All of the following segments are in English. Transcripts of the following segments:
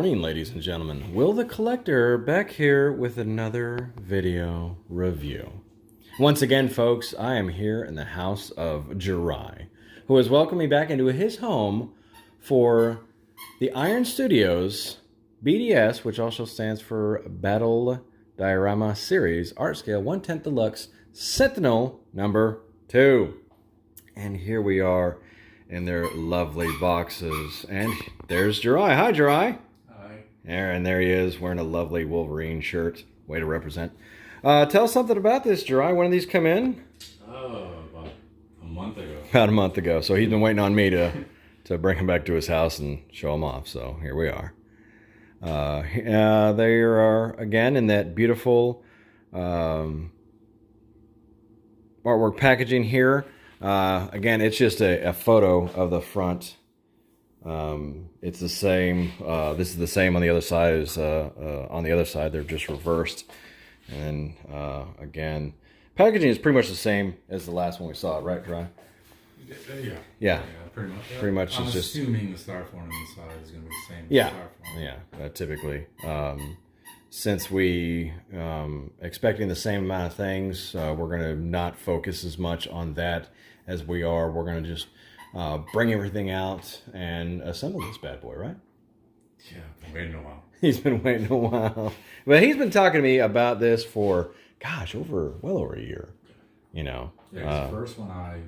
morning, ladies and gentlemen. Will the Collector back here with another video review. Once again, folks, I am here in the house of Jirai, who has welcomed me back into his home for the Iron Studios BDS, which also stands for Battle Diorama Series, Art Scale 1/10 Deluxe, Sentinel number 2. And here we are in their lovely boxes. And there's Jirai. Hi, Jirai. Hi. There he is, wearing a lovely Wolverine shirt. Way to represent. Tell us something about this, Jirai. When did these come in? About a month ago. About a month ago. So he's been waiting on me to bring him back to his house and show him off. So here we are. They are, again, in that beautiful artwork packaging here. Again, it's just a photo of the front. It's the same. This is the same on the other side as on the other side. They're just reversed. And again, packaging is pretty much the same as the last one we saw, right, Dry? Yeah, pretty much. Pretty much. I'm it's just assuming the star form on the side is going to be the same. Yeah, as the star form. yeah. Typically, since we expecting the same amount of things, we're going to not focus as much on that as we are. We're going to just bring everything out and assemble this bad boy, right? Yeah, I've been waiting a while. He's been waiting a while. But he's been talking to me about this for, gosh, well over a year. You know. Yeah, the first one I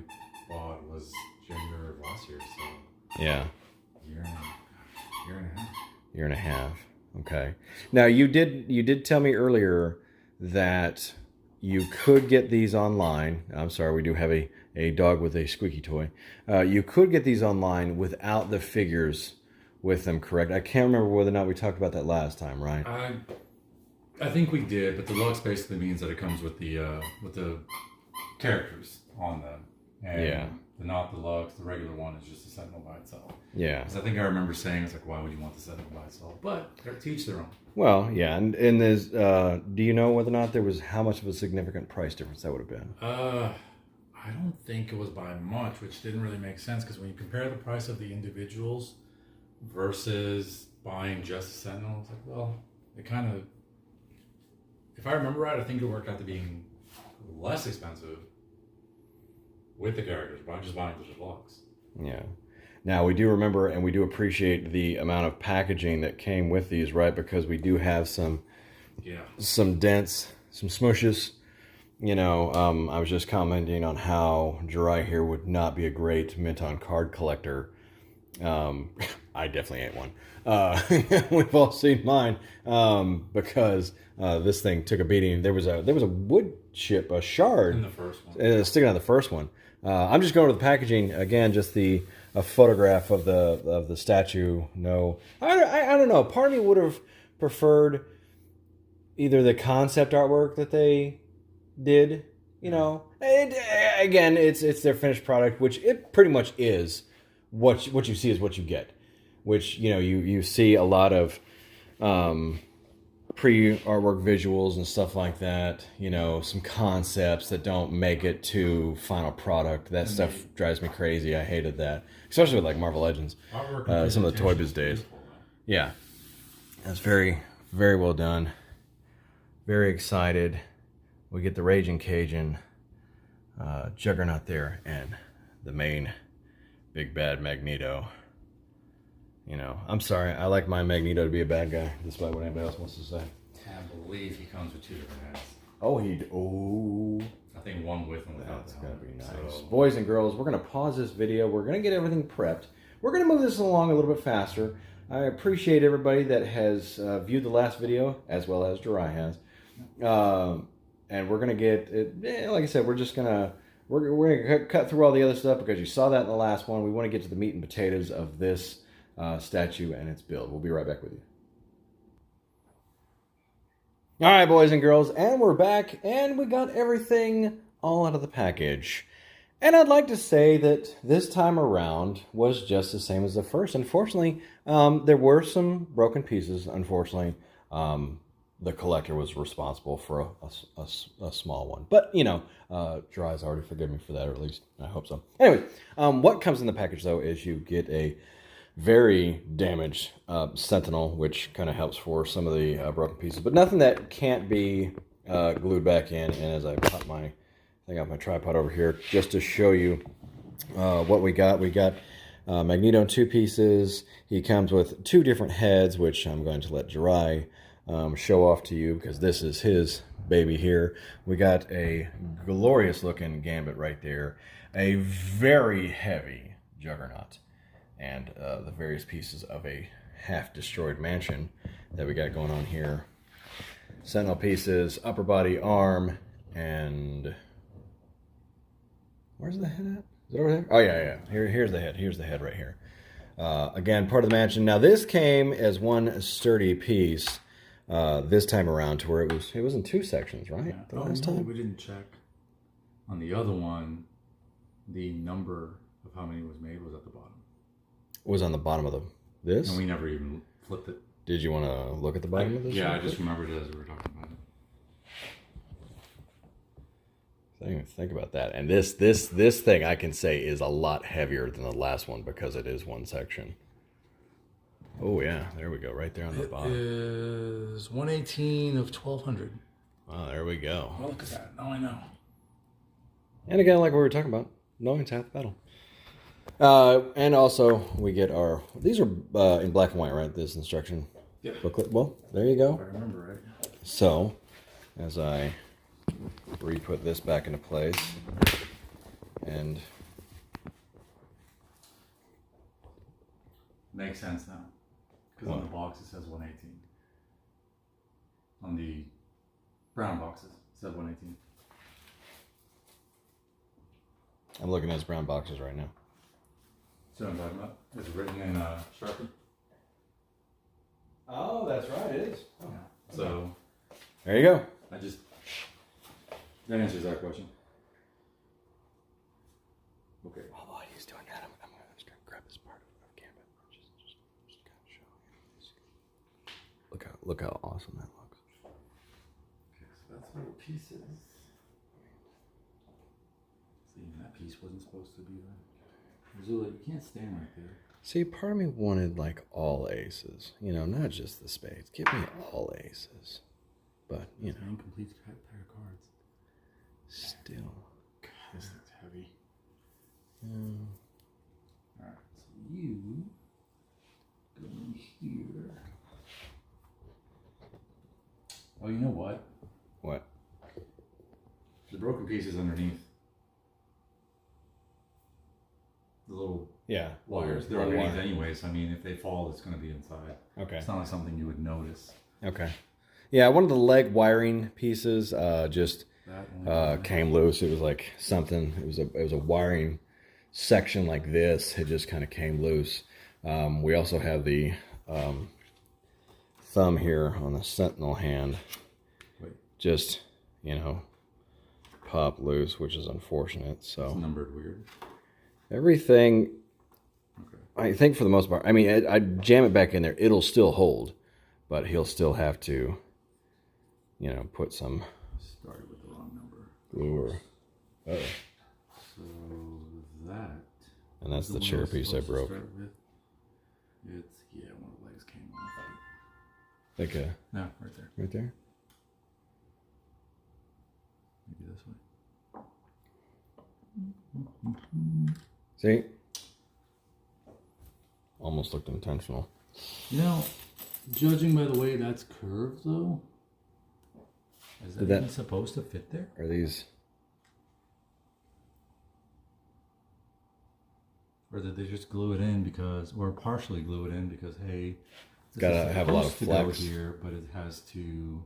bought was January of last year, so yeah. Year and a half. Year and a half. Okay. Now you did tell me earlier that you could get these online. I'm sorry, we do have a dog with a squeaky toy. You could get these online without the figures with them, correct? I can't remember whether or not we talked about that last time, right? I think we did, but deluxe basically means that it comes with the characters on them. And yeah. The not deluxe, the regular one is just a Sentinel by itself. Yeah. Because I think I remember saying, it's like, why would you want the Sentinel by itself? But they're to each their own. Well, yeah, and there's, do you know whether or not there was, how much of a significant price difference that would have been? I don't think it was by much, which didn't really make sense, because when you compare the price of the individuals versus buying just a Sentinel, it's like, well, it kind of, if I remember right, I think it worked out to being less expensive with the characters by just buying the deluxe. Yeah. Now, we do remember and we do appreciate the amount of packaging that came with these, right? Because we do have some dents, some smushes. You know, I was just commenting on how Jirai here would not be a great mint on card collector. I definitely ain't one. We've all seen mine because this thing took a beating. There was a wood chip, a shard in the first one, sticking on the first one. I'm just going to the packaging again, just a photograph of the statue. No, I don't know. Part of me would have preferred either the concept artwork that they did. You know, again, it's their finished product, which it pretty much is. What you see is what you get. Which, you know, you see a lot of pre-artwork visuals and stuff like that. You know, some concepts that don't make it to final product. That stuff drives me crazy. I hated that, especially with like Marvel Legends, some of the Toy Biz days. Yeah, that's very, very well done. Very excited. We get the Raging Cajun Juggernaut there, and the main big bad Magneto. You know, I'm sorry. I like my Magneto to be a bad guy, despite what anybody else wants to say. I believe he comes with 2 different hats. Oh. I think one with and without. That's going to be nice. So, boys and girls, we're going to pause this video. We're going to get everything prepped. We're going to move this along a little bit faster. I appreciate everybody that has viewed the last video, as well as Jirai has. And we're going to get, like I said, we're just going to, we're going to cut through all the other stuff because you saw that in the last one. We want to get to the meat and potatoes of this statue and its build. We'll be right back with you. All right, boys and girls, and we're back, and we got everything all out of the package. And I'd like to say that this time around was just the same as the first. Unfortunately, there were some broken pieces. Unfortunately, the collector was responsible for a small one. But, you know, Jirai's already forgiven me for that, or at least I hope so. Anyway, what comes in the package, though, is you get a very damaged Sentinel, which kind of helps for some of the broken pieces, but nothing that can't be glued back in. And as I pop my thing off my tripod over here, just to show you what we got Magneto in 2 pieces. He comes with 2 different heads, which I'm going to let Jirai show off to you because this is his baby here. We got a glorious looking Gambit right there, a very heavy Juggernaut, and the various pieces of a half destroyed mansion that we got going on here. Sentinel pieces, upper body, arm, and where's the head at? Is it over there? Oh yeah. Here's the head. Here's the head right here. Again, part of the mansion. Now this came as one sturdy piece this time around, to where it was in 2 sections, right? Yeah. The last time we didn't check on the other one. The number of how many was made was at the bottom. It was on the bottom of this. And we never even flipped it. Did you want to look at the bottom of this? Yeah, I just remembered it as we were talking about it. I didn't even think about that. And this thing I can say is a lot heavier than the last one because it is 1 section. Oh yeah, there we go, right there on the bottom. It is 118 of 1200. Oh, there we go. Well, look at that. Now I know. And again, like we were talking about, knowing's half the battle. And also we get these are in black and white, right? This instruction booklet. Well, there you go. If I remember right. So, as I re-put this back into place, and Makes sense now. Because on the box it says 118. On the brown boxes it says 118. I'm looking at his brown boxes right now. So I'm talking about, is it written in Sharpie? Oh, that's right, it is. Oh. Yeah. So There you go. that answers that question. Okay. While he's doing that, I'm going to just grab this part of Gambit. Just kind of show you. Look how awesome that looks. Okay, so that's what a piece is. See, that piece wasn't supposed to be there. Zula, you can't stand right there. See, part of me wanted like all aces. You know, not just the spades. Give me all aces. But, you know. An incomplete pair of cards. Still. God, this looks heavy. Alright, so you go in here. Oh, you know what? What? The broken piece is underneath. The little wires. They're underneath anyways. I mean, if they fall, it's going to be inside. Okay. It's not like something you would notice. Okay. Yeah, one of the leg wiring pieces just came loose. It was like something. It was a wiring section like this. It just kind of came loose. We also have the thumb here on the Sentinel hand. Just, you know, pop loose, which is unfortunate. So it's numbered weird. Everything, I think for the most part, I mean, I jam it back in there, it'll still hold, but he'll still have to, you know, put some started with the wrong number. Glue or, So that. And that's the chair piece I broke. It's, yeah, one of the legs came off. Like a, no, right there. Right there? Maybe this way. See? Almost looked intentional. You know, judging by the way that's curved, though, is that even supposed to fit there? Are these? Or did they just glue it in because, or partially glue it in because, hey, it's gotta have a lot of flex here, but it has to.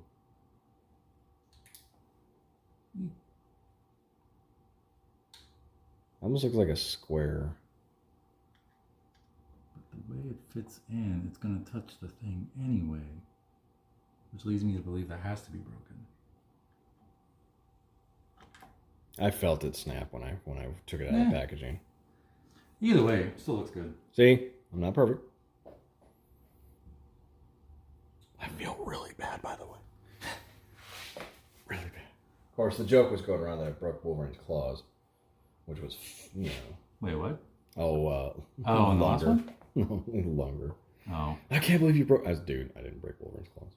Almost looks like a square. But the way it fits in, it's going to touch the thing anyway, which leads me to believe that has to be broken. I felt it snap when I took it out of the packaging. Either way, it still looks good. See? I'm not perfect. I feel really bad, by the way. Really bad. Of course, the joke was going around that I broke Wolverine's claws, which was, you know. Wait, what? Oh, on the last one? No, longer. Oh. I can't believe you broke. Dude, I didn't break Wolverine's claws.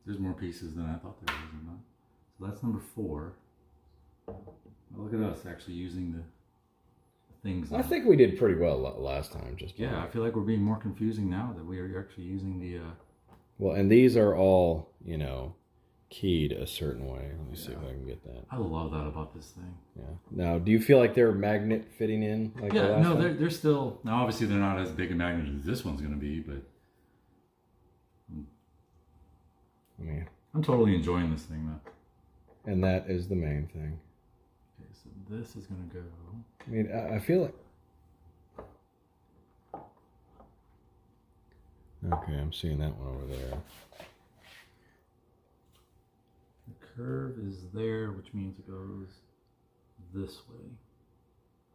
There's more pieces than I thought there was in that. So that's number 4. Well, look at us actually using the things. I think we did pretty well last time. I feel like we're being more confusing now that we are actually using the. Well, and these are all, keyed a certain way. Let me see if I can get that. I love that about this thing. Yeah. Now, do you feel like they're magnet fitting in? Like the last time? They're still. Now, obviously, they're not as big a magnet as this one's going to be, but. I'm totally enjoying this thing, though. And that is the main thing. Okay, so this is going to go. I mean, I feel like. Okay, I'm seeing that one over there. The curve is there, which means it goes this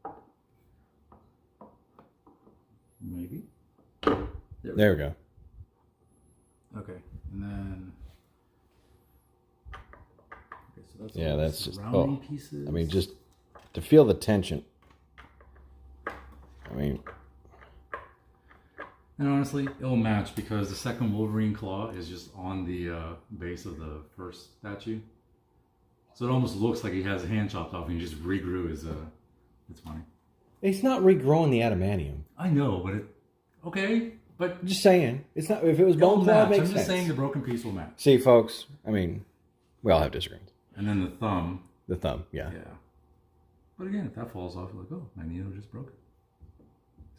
way. Maybe. There we go. Okay, and then. Okay, so that's that's just pieces. I mean, just to feel the tension. I mean. And honestly, it'll match because the second Wolverine claw is just on the base of the first statue. So it almost looks like he has a hand chopped off and he just regrew his... It's funny. It's not regrowing the adamantium. I know, but okay, but... I'm just saying. It's not... If it was bone claw, it makes sense. I'm just saying the broken piece will match. See, folks, I mean, we all have disagreements. And then the thumb. The thumb, yeah. Yeah. But again, if that falls off, you're like, oh, Magneto just broke it.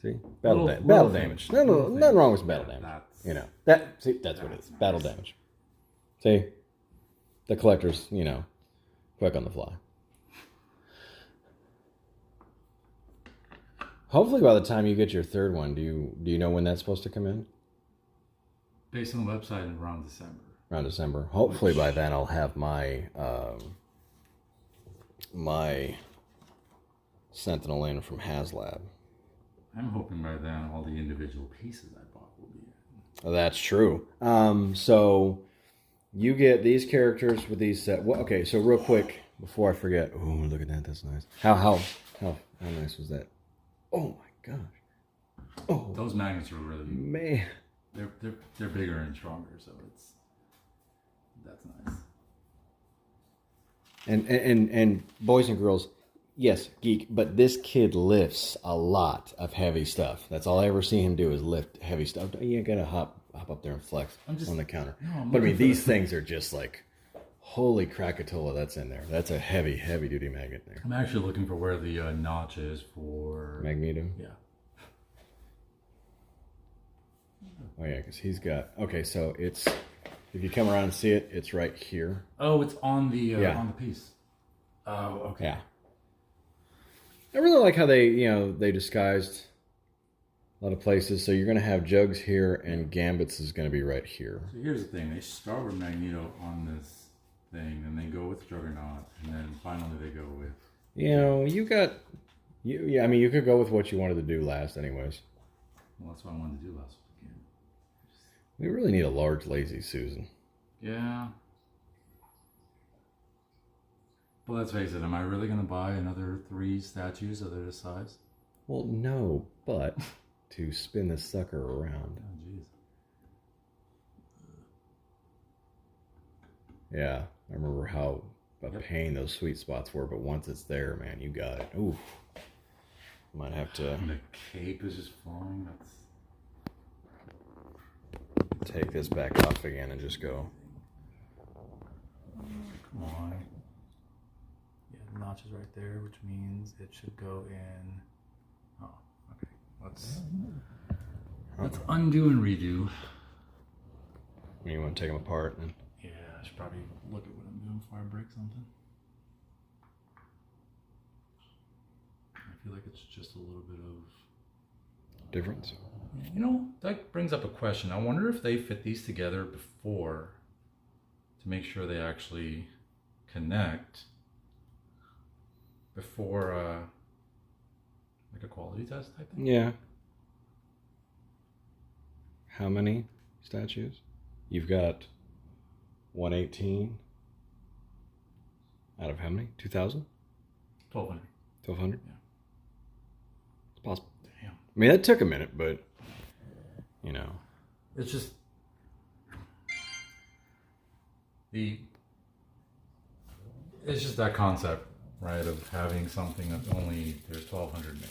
See, battle damage. No, nothing wrong with battle damage. That's what it is. Nice. Battle damage. See, the collector's, quick on the fly. Hopefully, by the time you get your third one, do you know when that's supposed to come in? Based on the website, around December. Around December. Hopefully, by then I'll have my my Sentinel in from HasLab. I'm hoping by then all the individual pieces I bought will be in. Oh, that's true. So you get these characters with these set. Well, okay, so real quick before I forget. Oh, look at that. That's nice. How nice was that? Oh my gosh. Oh, those magnets are really man. They're bigger and stronger, so that's nice. And boys and girls. Yes, geek, but this kid lifts a lot of heavy stuff. That's all I ever see him do is lift heavy stuff. You ain't gotta hop up there and flex on the counter. No, but I mean, these things are just like, holy Krakatoa, that's in there. That's a heavy duty magnet there. I'm actually looking for where the notch is for... Magneto? Yeah. Oh yeah, because he's got... Okay, so it's... If you come around and see it, it's right here. Oh, it's on the piece. Oh, okay. Yeah. I really like how they disguised a lot of places. So you're going to have Jugs here, and Gambit's is going to be right here. So here's the thing: they start with Magneto on this thing, and they go with Juggernaut, and then finally they go with. I mean, you could go with what you wanted to do last, anyways. Well, that's what I wanted to do last weekend. We really need a large, lazy Susan. Yeah. Well, let's face it, am I really going to buy another 3 statues of this size? Well, no, but to spin this sucker around. Oh, jeez. Yeah, I remember how a pain those sweet spots were, but once it's there, man, you got it. Ooh. Might have to... And the cape is just falling. Take this back off again and just go. Come on. The notch is right there, which means it should go in. Oh, okay. Let's undo and redo. You want to take them apart? And... Yeah, I should probably look at what I'm doing before I break something. I feel like it's just a little bit of difference. That brings up a question. I wonder if they fit these together before to make sure they actually connect. Before, like a quality test type thing? Yeah. How many statues? You've got 118 out of how many? 2,000? 1,200. 1,200? Yeah. Possible. Damn. I mean, that took a minute, but you know, It's just it's just that concept, right, of having something that only there's 1,200 made,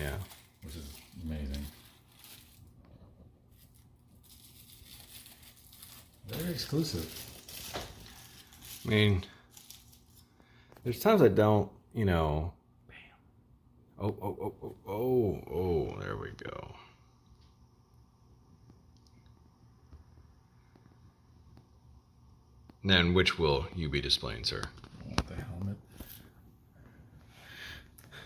yeah. which is amazing. Very exclusive. I mean, there's times I don't, you know. Bam. Oh, there we go. Then which will you be displaying, sir? I want the helmet.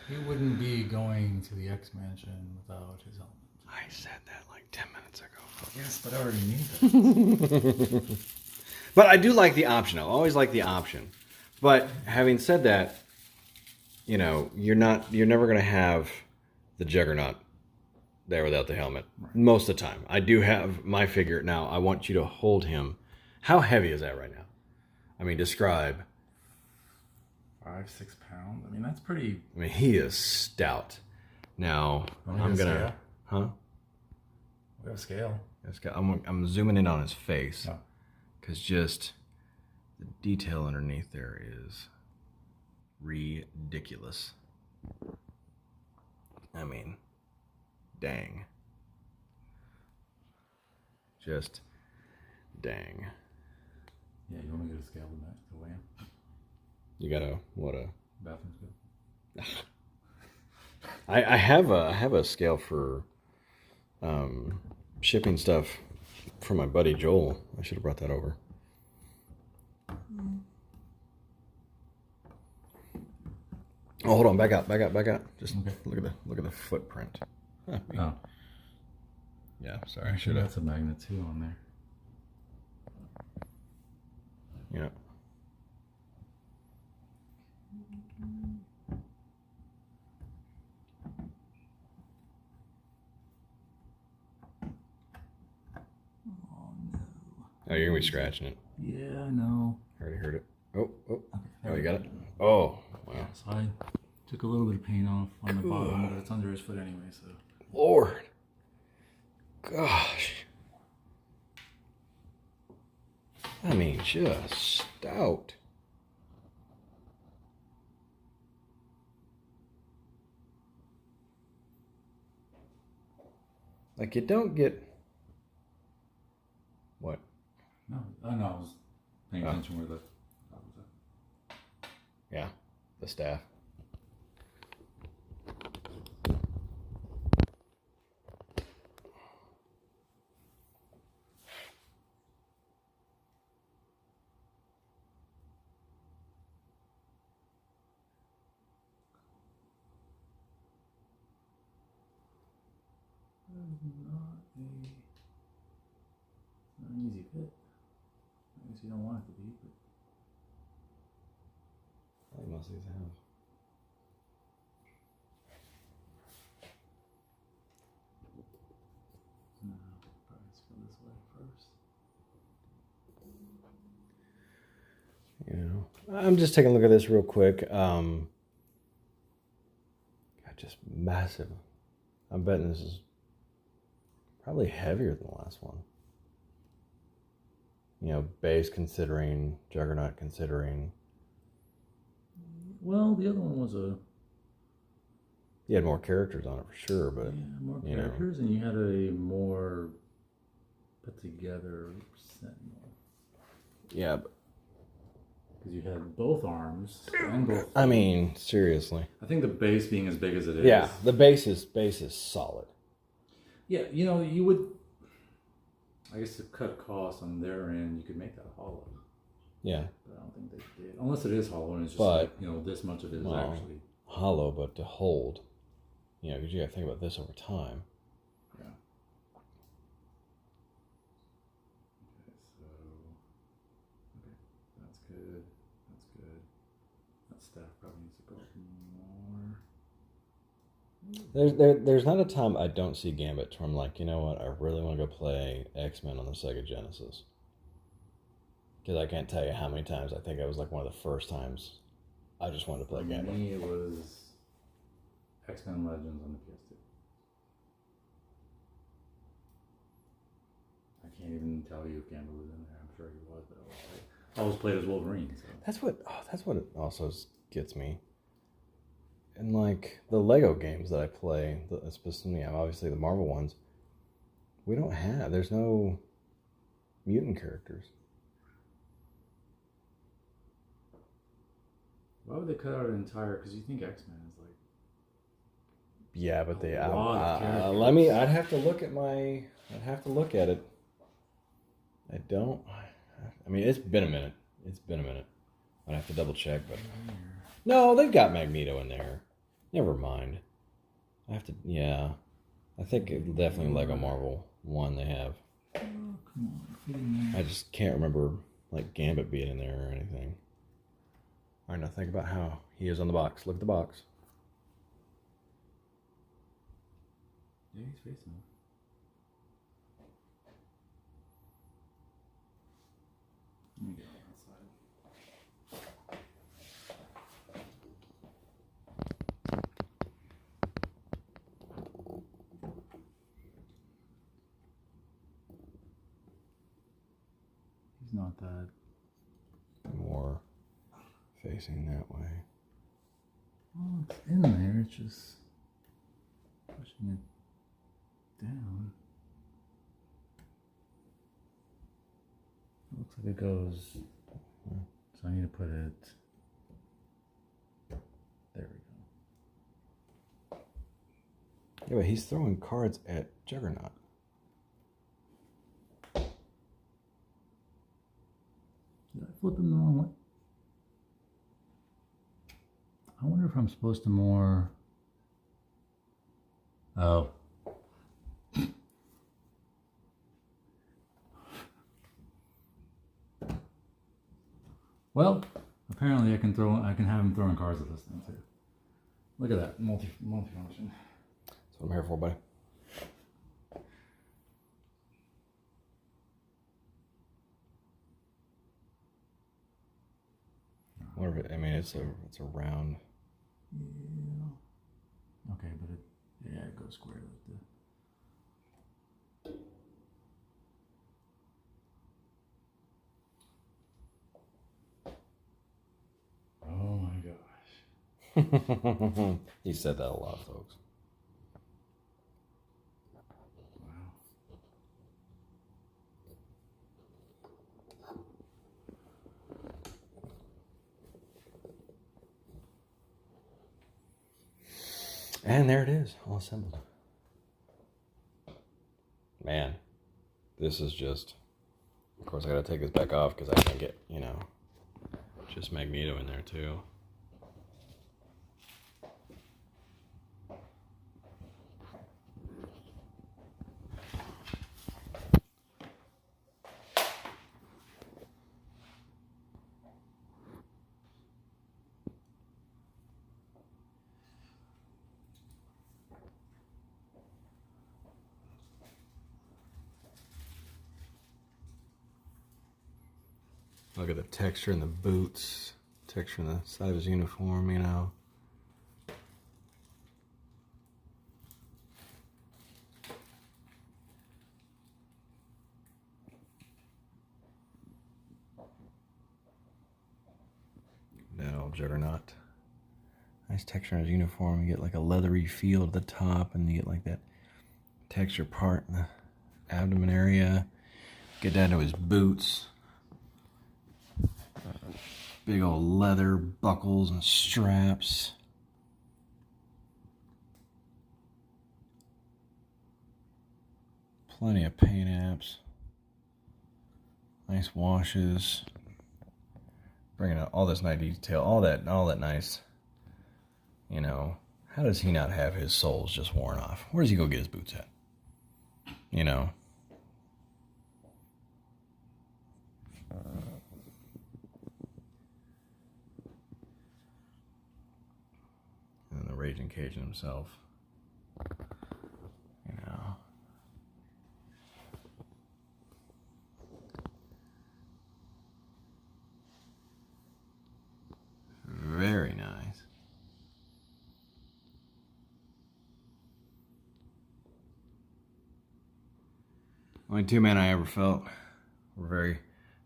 He wouldn't be going to the X Mansion without his helmet. I said that like 10 minutes ago. Yes, but I already need that. But I do like the option. I always like the option. But having said that, you know, you're never going to have the Juggernaut there without the helmet. Right. Most of the time. I do have my figure. Now, I want you to hold him. How heavy is that right now? I mean, describe. 5-6 pounds. I mean, that's pretty. I mean, he is stout. Now, I'm going to... Huh? We have a scale. I'm zooming in on his face. Oh. Because just the detail underneath there is ridiculous. I mean, dang. Just dang. Yeah, you want to get a scale to weigh him? You got a, what a... Bathroom scale? I have a scale for shipping stuff for my buddy Joel. I should have brought that over. Oh, hold on, back out. Just okay. look at the footprint. Oh, yeah, sorry. Should have a magnet too on there. Yeah. Oh, you're gonna be scratching it. Yeah, I know. I already heard it. Oh, Okay, oh, you got it? Oh, wow. So I took a little bit of paint off on the bottom, but it's under his foot anyway, so. Lord. Gosh. I mean, just stout. Like, you don't get... What? No, I was paying attention where the... Yeah, the staff. Not an easy fit. I guess you don't want it to be, but... I think most of these have. No, probably let's go this way first. You know, I'm just taking a look at this real quick. Just massive. I'm betting this is probably heavier than the last one. You know, base considering, Juggernaut considering. Well, the other one was a... You had more characters on it for sure, but... Yeah, more characters, and you had a more put together Sentinel. Yeah, but... Because you had both arms and both... I mean, seriously. I think the base being as big as it is... Yeah, the base is solid. Yeah, you know, you would... I guess to cut costs on their end, you could make that hollow. Yeah. But I don't think they did. Unless it is hollow and it's just like, you know, this much of it is actually... Hollow, but to hold. You know, because you got to think about this over time. Yeah. Okay, so... Okay, that's good. That's good. That staff probably needs to go more. There's not a time I don't see Gambit where I'm like, you know what, I really want to go play X-Men on the Sega Genesis. Because I can't tell you how many times I think I was like one of the first times I just wanted to play Gambit. For me, it was X-Men Legends on the PS2. I can't even tell you if Gambit was in there. I'm sure he was, but I always played as Wolverine. So. That's what it also gets me. And like the Lego games that I play, especially obviously the Marvel ones, there's no mutant characters. Why would they cut out an entire? Because you think X-Men is like. Yeah, but I'd have to look at it. I don't. I mean, it's been a minute. I'd have to double check, but no, they've got Magneto in there. Never mind. I have to. Yeah, I think definitely Lego Marvel 1 they have. Oh, come on! I just can't remember like Gambit being in there or anything. All right, now think about how he is on the box. Look at the box. Yeah, he's facing it. Let me get on that side. He's not that. More facing that way. Well, it's in there. It's just pushing it down. It looks like it goes. So I need to put it. There we go. Yeah, but he's throwing cards at Juggernaut. Did I flip him the wrong way? I wonder if I'm supposed to more. Oh. Well, apparently I can have him throwing cards at this thing too. Look at that, multi-function. That's what I'm here for, buddy. I wonder if it's a round. Yeah. Okay, but it goes square like that. Oh my gosh. He said that a lot, folks. Wow. And there it is, all assembled. Man, this is just... Of course, I gotta take this back off because I can get, just Magneto in there too. Look at the texture in the boots, texture in the side of his uniform, That old Juggernaut. Nice texture in his uniform. You get like a leathery feel at the top, and you get like that texture part in the abdomen area. Get down to his boots. Big old leather buckles and straps. Plenty of paint apps. Nice washes. Bringing out all this nice detail, all that nice. How does he not have his soles just worn off? Where does he go get his boots at? And the Raging Cajun himself. Very nice. Only two men I ever felt were very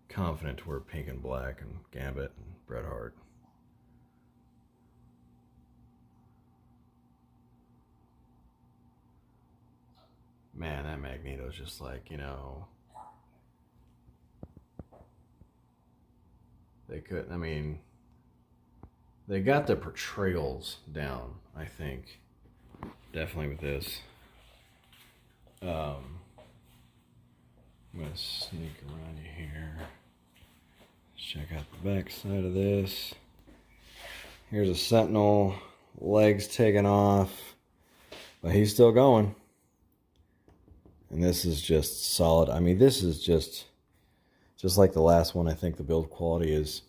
confident to wear pink and black, and Gambit and Bret Hart. Man, that Magneto's just like, you know, they could, I mean, they got the portrayals down, I think. Definitely with this. I'm going to sneak around you here. Let's check out the back side of this. Here's a Sentinel, legs taken off, but he's still going. And this is just solid. I mean, this is just like the last one. I think the build quality is,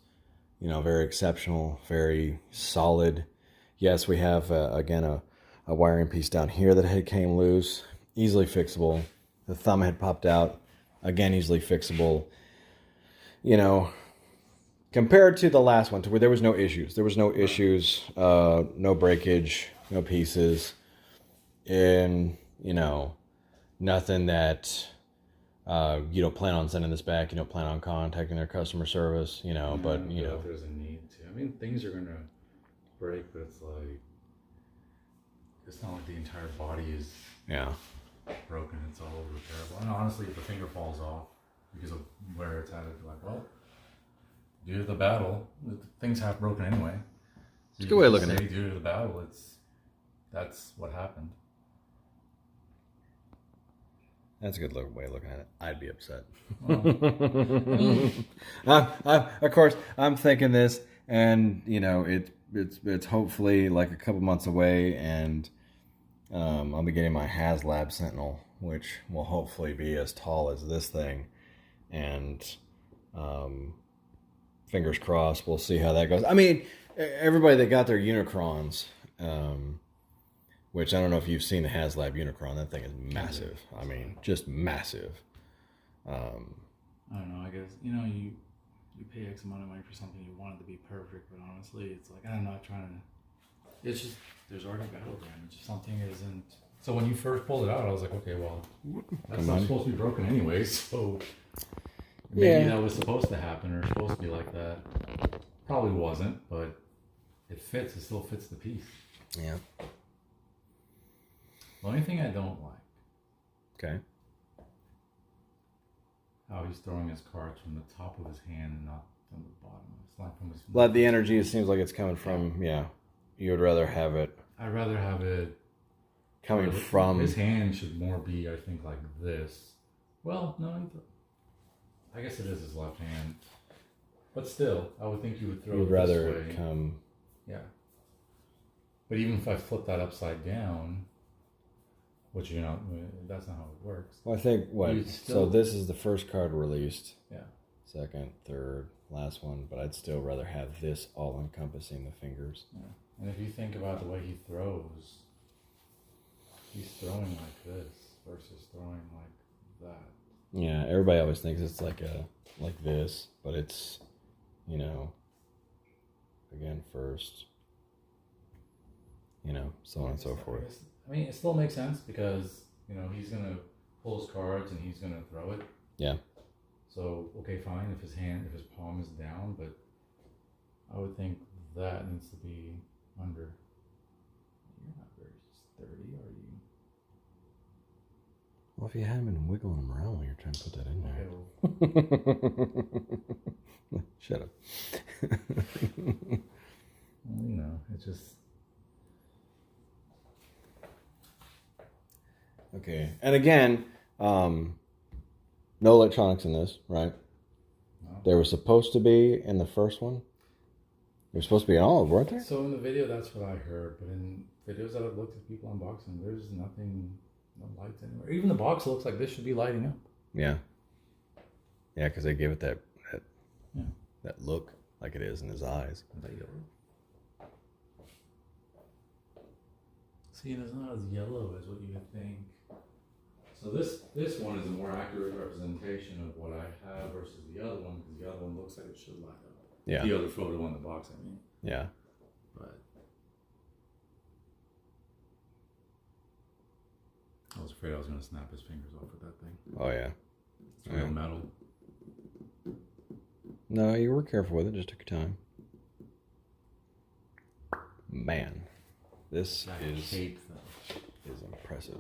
you know, very exceptional, very solid. Yes, we have, again, a wiring piece down here that had came loose, easily fixable. The thumb had popped out, again, easily fixable. You know, compared to the last one, to where there was no issues. There was no issues, no breakage, no pieces, and, you know, nothing that you don't plan on sending this back. You don't plan on contacting their customer service, you know, but, you know. If there's a need to. I mean, things are going to break, but it's like, it's not like the entire body is broken. It's all repairable. And honestly, if the finger falls off because of where it's at, it's like, well, due to the battle, things have broken anyway. It's a good way of looking at it. Due to the battle, that's what happened. That's a good way of looking at it. I'd be upset. Well, of course, I'm thinking this, and you know, it's hopefully like a couple months away, and I'll be getting my HasLab Sentinel, which will hopefully be as tall as this thing, and fingers crossed, we'll see how that goes. I mean, everybody that got their Unicrons. Which I don't know if you've seen the HasLab Unicron. That thing is massive. I mean, just massive. I don't know. I guess, you know, you pay X amount of money for something, you want it to be perfect, but honestly, it's like, I'm not trying to. It's just, there's already battle damage. Something isn't. So when you first pulled it out, I was like, okay, well, that's not supposed to be broken anyway, so maybe that was supposed to happen or supposed to be like that. Probably wasn't, but it fits. It still fits the piece. Yeah. The only thing I don't like. Okay. How he's throwing his cards from the top of his hand and not from the bottom. It's like from his. Well, the energy, it seems like it's coming from, you would rather have it. I'd rather have it coming from. His hand should more be, I think, like this. Well, no, I guess it is his left hand. But still, I would think you would throw it this way. You'd rather it come. Yeah. But even if I flip that upside down. Which, you know, that's not how it works. Well, I think, so this is the first card released. Yeah. Second, third, last one. But I'd still rather have this all encompassing the fingers. Yeah. And if you think about the way he throws, he's throwing like this versus throwing like that. Yeah, everybody always thinks it's like this. But it's, you know, again, first, you know, so on and so forth. I mean, it still makes sense because, you know, he's going to pull his cards and he's going to throw it. Yeah. So, okay, fine if his palm is down, but I would think that needs to be under. You're not very sturdy, are you? Well, if you hadn't been wiggling them around when you're trying to put that in there. Okay, shut up. Well, you know, it's just. Okay, and again, no electronics in this, right? No. There was supposed to be in the first one. There was supposed to be in all of them, weren't there? So in the video, that's what I heard. But in videos that I've looked at people unboxing, there's nothing, no lights anywhere. Even the box looks like this should be lighting up. Yeah. Yeah, because they give it that look like it is in his eyes. Is that yellow? See, and it's not as yellow as what you would think. So this one is a more accurate representation of what I have versus the other one, because the other one looks like it should light up. Yeah. The other photo on the box, I mean. Yeah. But I was afraid I was going to snap his fingers off with that thing. Oh, yeah. It's real metal. No, you were careful with it. Just took your time. Man, this is impressive.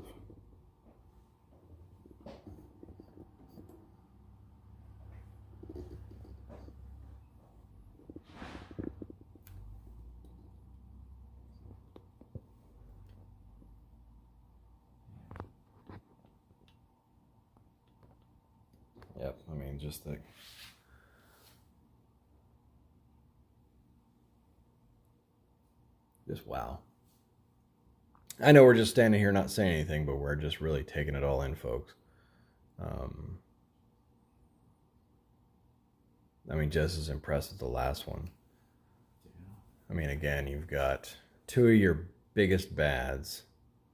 Yep, I mean, just the... Just wow. I know we're just standing here not saying anything, but we're just really taking it all in, folks. I mean, just as impressed with the last one. I mean, again, you've got two of your biggest bads,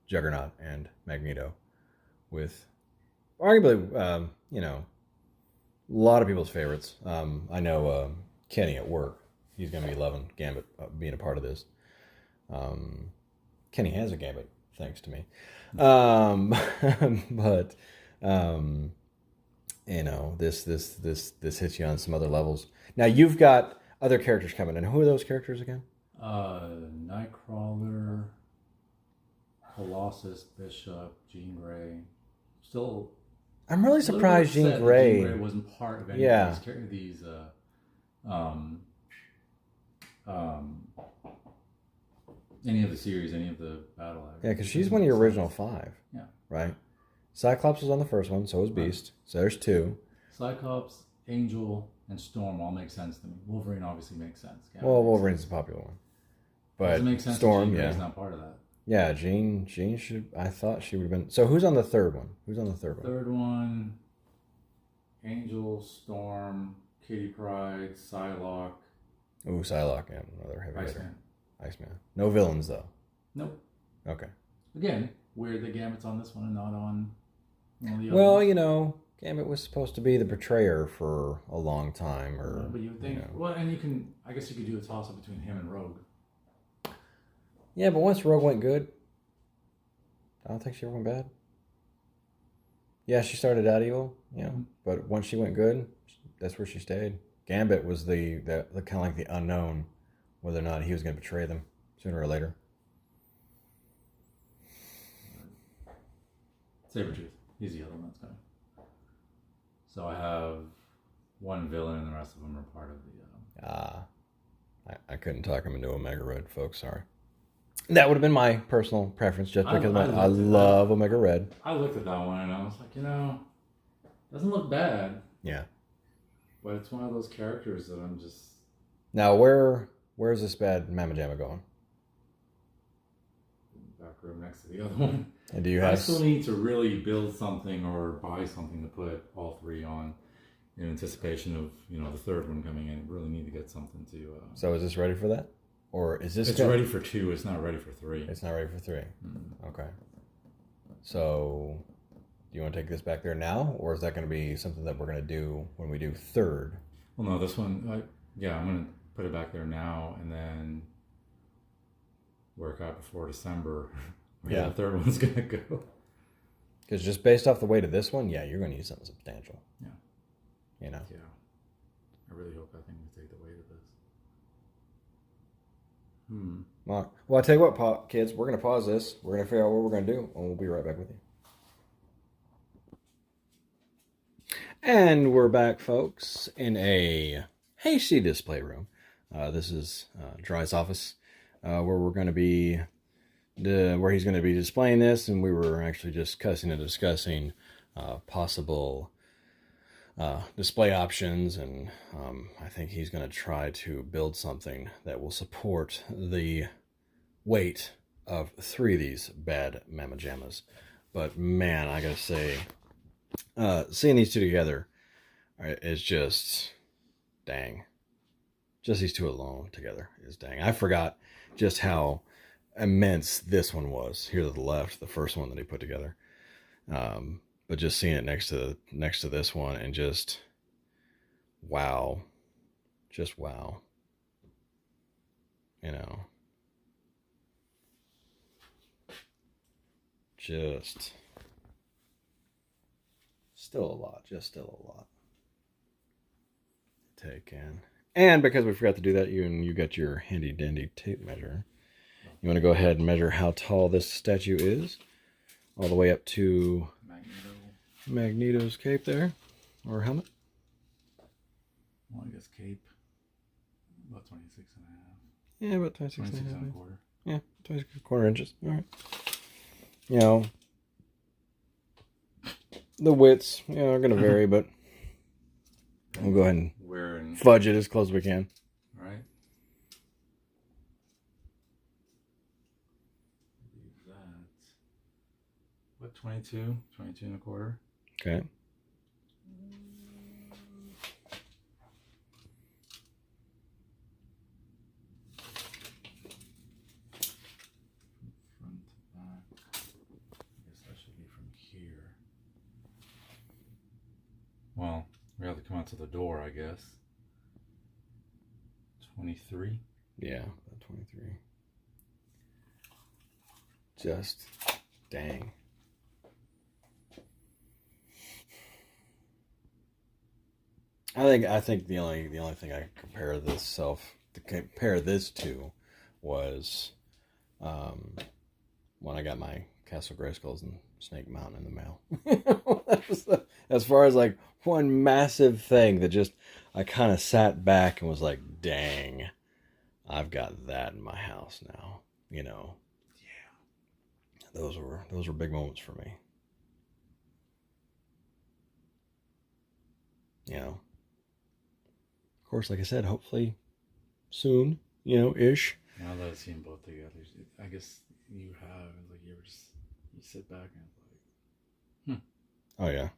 Juggernaut and Magneto, with arguably, you know, a lot of people's favorites. I know Kenny at work. He's going to be loving Gambit being a part of this. Kenny has a Gambit, thanks to me. But you know, this hits you on some other levels. Now you've got other characters coming in. Who are those characters again? Nightcrawler, Colossus, Bishop, Jean Grey. Still, I'm really surprised Jean Grey. Jean Grey wasn't part of any of these any of the series, any of the battle acts. Yeah, because she's one of your original 5. Yeah. Right? Cyclops was on the first one, so was Beast. So there's 2. Cyclops, Angel, and Storm all make sense to me. Wolverine obviously makes sense. Well, Wolverine's a popular one. But does it make sense Storm, Jean Grey's not part of that? Yeah, Jean should... I thought she would have been... So who's on the third one? Third one, Angel, Storm, Kitty Pryde, Psylocke. Ooh, Psylocke, yeah, another heavy hitter. Iceman. Iceman. No villains, though. Nope. Okay. Again, weird that Gambit's on this one and not on one of the other Well, ones. you know, Gambit was supposed to be the betrayer for a long time, or... But you would think... You know. Well, and you can... I guess you could do a toss-up between him and Rogue. Yeah, but once Rogue went good, I don't think she ever went bad. Yeah, she started out evil, you know, but once she went good, that's where she stayed. Gambit was the kind of like the unknown, whether or not he was going to betray them sooner or later. Sabretooth. He's the other one that's going. So I have one villain and the rest of them are part of the... I couldn't talk him into Omega Red, folks, sorry. That would have been my personal preference, just because I love Omega Red. I looked at that one and I was like, you know, doesn't look bad. Yeah. But it's one of those characters that I'm just... Now, where's this bad Mamma Jamma going? Back room next to the other one. And do you have... I still need to really build something or buy something to put all 3 on in anticipation of, you know, the third one coming in. I really need to get something to... So is this ready for that? Or is this... It's ready for 2. It's not ready for 3. It's not ready for 3. Mm-hmm. Okay. So, do you want to take this back there now? Or is that going to be something that we're going to do when we do third? Well, no, this one... I'm going to put it back there now and then work out before December where the third one's going to go. Because just based off the weight of this one, yeah, you're going to need something substantial. Yeah. You know? Yeah. I really hope that thing will take the weight of this. Well, I tell you what, kids, we're going to pause this. We're going to figure out what we're going to do, and we'll be right back with you. And we're back, folks, in a hasty display room. This is Dry's office, where we're going to be, where he's going to be displaying this, and we were actually just discussing possible display options, and I think he's going to try to build something that will support the weight of 3 of these bad Mamma Jammas. But man, I gotta say, seeing these 2 together is just dang. Just these 2 alone together is dang. I forgot just how immense this one was here to the left, the first one that he put together. But just seeing it next to this one and just wow. Just wow. You know. Just still a lot. Just still a lot. Take in. And because we forgot to do that, you got your handy dandy tape measure. You want to go ahead and measure how tall this statue is, all the way up to Magneto's cape there, or helmet. Well, I guess cape. About 26 and a half. Yeah, about 26 and a half. And a quarter. Yeah, 26 and a quarter inches. All right. You know, the widths, are going to vary, but we'll go ahead and fudge it as close as we can. All right. That's, what, 22? 22 and a quarter. Okay. Well, we have to come out to the door, I guess. 23? Yeah, about 23. Just dang. I think the only thing I compare this to was when I got my Castle Grayskulls and Snake Mountain in the mail. That was as far as like one massive thing that just I kind of sat back and was like, dang, I've got that in my house now. Yeah. Those were big moments for me. Of course, like I said, hopefully soon, ish. Now that I've seen both together, I guess you have, like, you sit back and like, Oh yeah.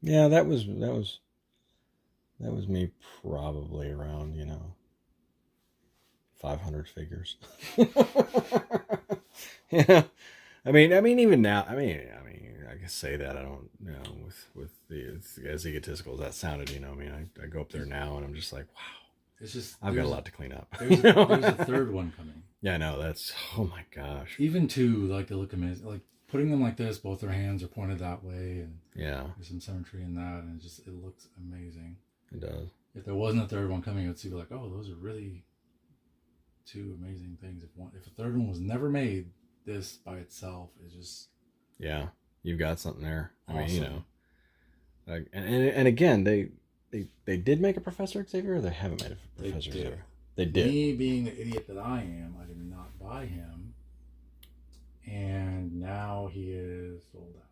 Yeah, that was me probably around, 500 figures. Yeah. I mean, even now, I can say that I don't, with as egotistical as that sounded, I go up there now and I'm just like, wow. It's just I've got a lot to clean up. There's a third one coming. Yeah, I know. That's, oh my gosh. Even two, like, they look amazing. Like, putting them like this, both their hands are pointed that way, and yeah, there's some symmetry in that, and it looks amazing. It does. If there wasn't a third one coming, it would be like, oh, those are really two amazing things. If a third one was never made, this by itself is just, yeah, you've got something there. Awesome. Like, and again, they did make a Professor Xavier, or they haven't made a Professor Xavier. They did. Me being the idiot that I am, I did not buy him, and now he is sold out.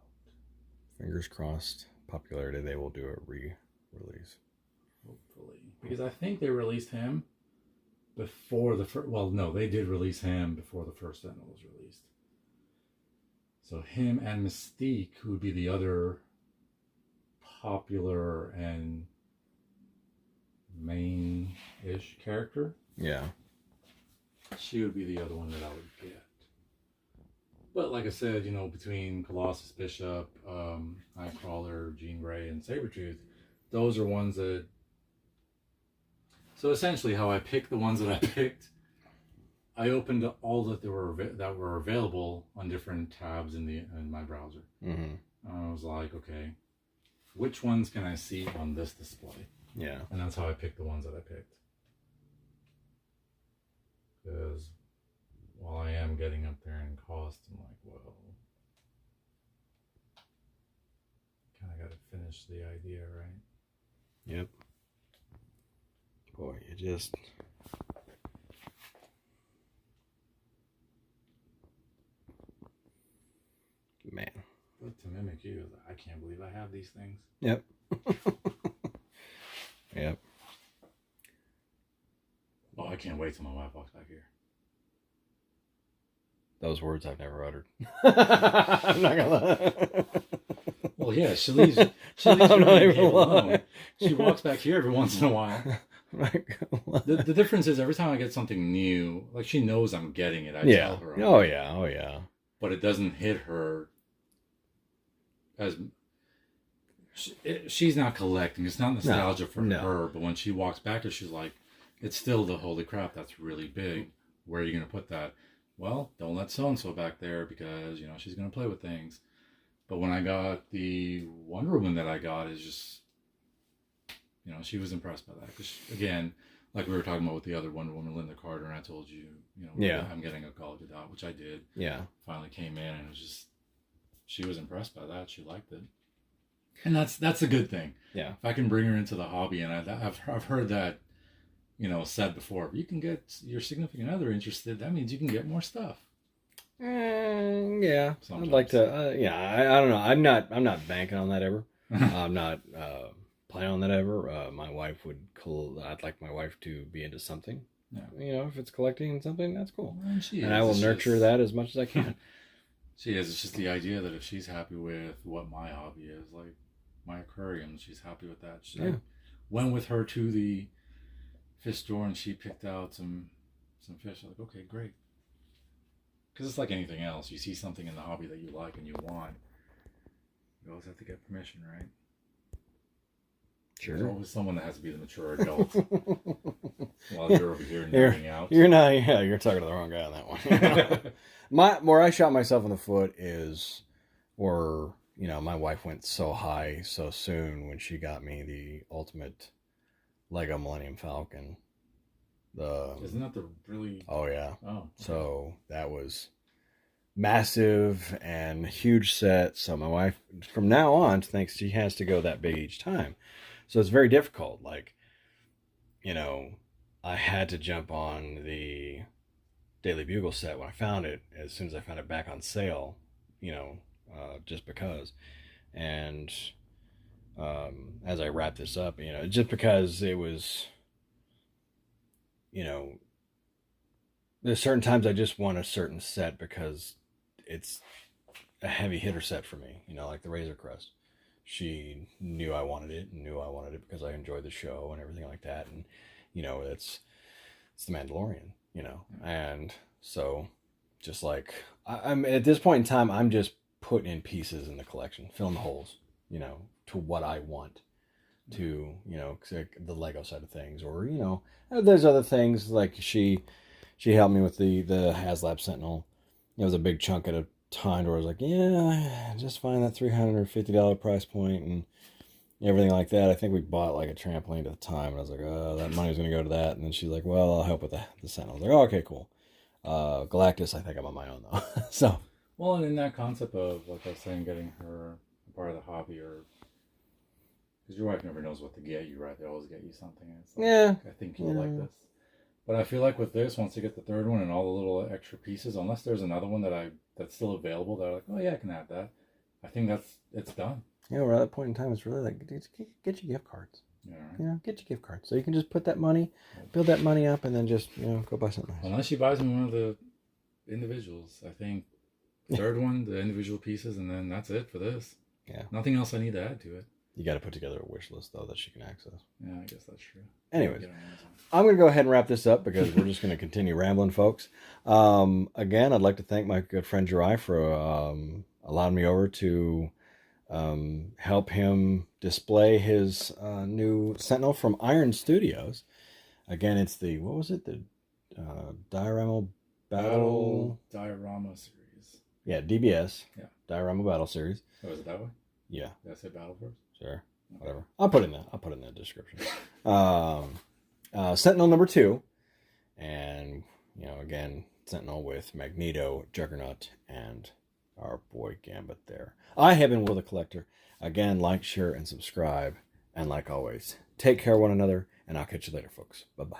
Fingers crossed, popularity, they will do a re-release. Hopefully, because I think they released him before the first. Well, no, they did release him before the first Sentinel was released. So him and Mystique, who would be the other popular and main-ish character. Yeah. She would be the other one that I would get. But like I said, between Colossus, Bishop, Nightcrawler, Jean Grey, and Sabretooth, those are ones that... So essentially how I picked the ones that I picked, I opened all that were available on different tabs in my browser. Mm-hmm. I was like, okay, which ones can I see on this display? Yeah. And that's how I picked the ones that I picked. Because while I am getting up there in cost, I'm like, well, kind of got to finish the idea, right? Yep. Boy, you just... Man. But to mimic you, I can't believe I have these things. Yep. Yep. Oh, I can't wait till my wife walks back here. Those words I've never uttered. I'm not gonna lie. Well, yeah, she leaves you alone. She walks back here every once in a while. The difference is every time I get something new, like, she knows I'm getting it. I tell her. Oh yeah. But it doesn't hit her as... She's not collecting. It's not nostalgia for her. But when she walks back there, she's like, it's still the holy crap, that's really big. Where are you going to put that? Well, don't let so-and-so back there because, she's going to play with things. But when I got the Wonder Woman that I got, is just, she was impressed by that. Because, again, like we were talking about with the other Wonder Woman, Linda Carter, and I told you, Yeah. I'm getting a Gal Gadot, which I did. Yeah. Finally came in, and it was just, she was impressed by that. She liked it. And that's a good thing. Yeah. If I can bring her into the hobby, and I've heard that, said before, if you can get your significant other interested, that means you can get more stuff. Yeah. Sometimes. I'd like to. I don't know. I'm not banking on that ever. I'm not planning on that ever. My wife would. I'd like my wife to be into something. Yeah. If it's collecting something, that's cool. And I will nurture that as much as I can. She is. It's just the idea that if she's happy with what my hobby is, like my aquarium, she's happy with that. I went with her to the fish store, and she picked out some fish. I'm like, okay, great. Because it's like anything else. You see something in the hobby that you like and you want, you always have to get permission, right? Sure. There's always someone that has to be the mature adult. While you're over here nerding out. You're not. Yeah, you're talking to the wrong guy on that one. Where I shot myself in the foot is, my wife went so high so soon when she got me the ultimate Lego Millennium Falcon. Isn't that the really? Oh yeah. Oh. Okay. So that was massive and huge set. So my wife, from now on, thinks she has to go that big each time. So it's very difficult. Like, I had to jump on the Daily Bugle set when I found it. As soon as I found it back on sale, just because. And as I wrap this up, just because it was. There's certain times I just want a certain set because it's a heavy hitter set for me, like the Razor Crest. She knew I wanted it because I enjoyed the show and everything like that. And, it's the Mandalorian, and so just like I'm at this point in time, I'm just putting in pieces in the collection, filling the holes, to what I want. To the Lego side of things, or there's other things like she helped me with the HasLab Sentinel. It was a big chunk at a time where I was like, yeah, just find that $350 price point and everything like that. I think we bought like a trampoline at the time, and I was like, oh, that money's gonna go to that. And then she's like, well, I'll help with the Sentinel. I was like, oh, okay, cool. Galactus, I think I'm on my own though. So well, and in that concept of, like I was saying, getting her a part of the hobby, or because your wife never knows what to get you, right? They always get you something. And it's like, yeah, I think you'll like this. But I feel like with this, once you get the third one and all the little extra pieces, unless there's another one that's still available, they're like, oh yeah, I can add that. I think it's done. We're at that point in time. It's really like get your gift cards. Yeah. Right. Get your gift cards so you can just put that money, build that money up, and then just go buy something nice. Unless she buys me one of the individuals, I think third one, the individual pieces, and then that's it for this. Yeah. Nothing else I need to add to it. You got to put together a wish list, though, that she can access. Yeah, I guess that's true. Anyways, I'm going to go ahead and wrap this up because we're just going to continue rambling, folks. Again, I'd like to thank my good friend Jirai for allowing me over to help him display his new Sentinel from Iron Studios. Again, it's the, what was it? The Diorama Battle... Diorama series. Yeah, DBS. Yeah. Diorama Battle Series. Oh, is it that way? Yeah. Did I say Battle first? Sure. Whatever. I'll put it in the description. Sentinel number 2. And, again, Sentinel with Magneto, Juggernaut, and our boy Gambit there. I have been Will the Collector. Again, like, share, and subscribe. And like always, take care of one another, and I'll catch you later, folks. Bye-bye.